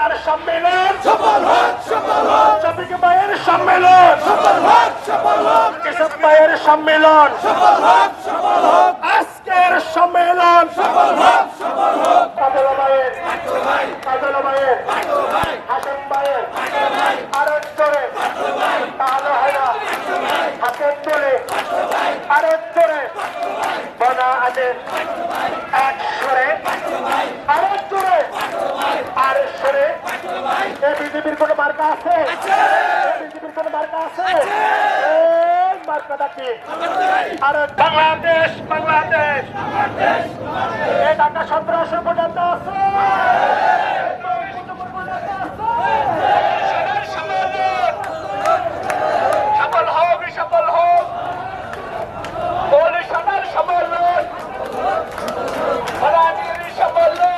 জেলার সম্মেলন সফল হোক, সফল হোক, শফিক ভাইয়ের সম্মেলন সফল হোক, সফল হোক, কেশব ভাইয়ের সম্মেলন সফল হোক, সফল হোক, আজকের সম্মেলন সফল হোক, সফল হোক। কাজল ভাইয়ের ভাই, কাজল ভাইয়ের ভাই, হাসান ভাইয়ের ভাই, আরো জোরে ভাই, তাহলে হয় না ভাই, হাতের জোরে ভাই, আরো জোরে বনা আদের এক সরে আরো জোরে আর সরে এই বিজেপির কোনো মার্কা আছে বিজেপির কোনো মার্কা আছে এই মার্কাটা কি আর বাংলাদেশ বাংলাদেশ এই ঢাকা সন্ত্রাস পর্যন্ত আছে সফল হোক সফল হোক পলিশনের সম্মেলন ফলানির সম্মেলন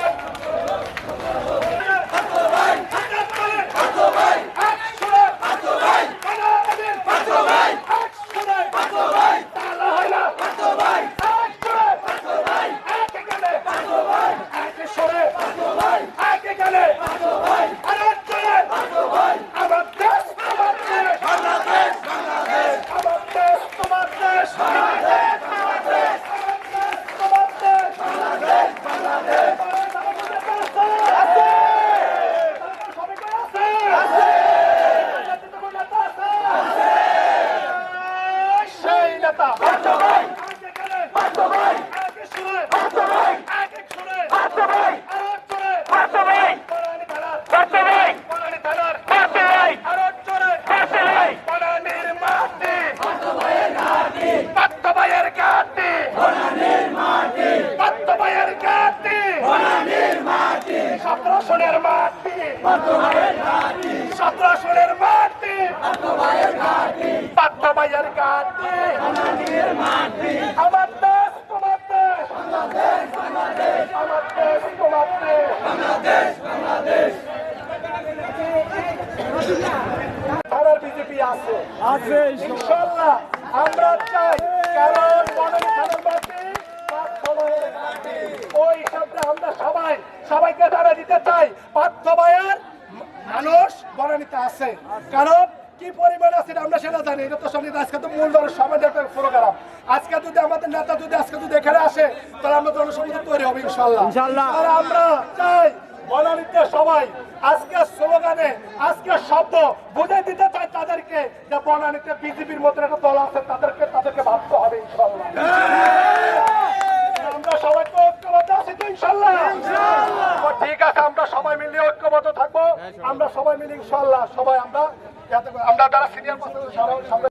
সন্ত্রাসনের মাটি সন্ত্রাসনের মাটি পাত্র ভাইয়ের ঘাটি আমার দেশ তোমার দেশ আমার দেশ তোমার দেশ ভারত বিজেপি আছে ইনশাল্লাহ আমরা চাই কারণ মনের খানের মাটি ওই হিসাবে আমরা সবাইকে জানা দিতে চাই পার্থ ভাইয়ের মানুষ বনানীতে আছে কারণ কি পরিমাণ আছে আমরা সেটা জানি এটা তো সঙ্গে আজকে তো মূল দলের সমাজের একটা প্রোগ্রাম আজকে যদি আমাদের নেতা যদি আজকে যদি এখানে আসে তাহলে আমরা জনসংযোগ তৈরি হবে ইনশাল্লাহ আর আমরা চাই বনানীতে সবাই আজকে স্লোগানে আজকে শব্দ বুঝাই দিতে চাই তাদেরকে যে বনানীতে বিজেপির মতো একটা দল আছে তাদেরকে ভাবতে হবে ইনশাল্লাহ আমরা সবাই তো ঐক্যবদ্ধ আছি তো ইনশাল্লাহ ঠিক আছে আমরা সবাই মিলে ঐক্যবদ্ধ থাকবো আমরা সবাই মিলে ইনশাল্লাহ সবাই আমরা যারা সিনিয়র পার্সন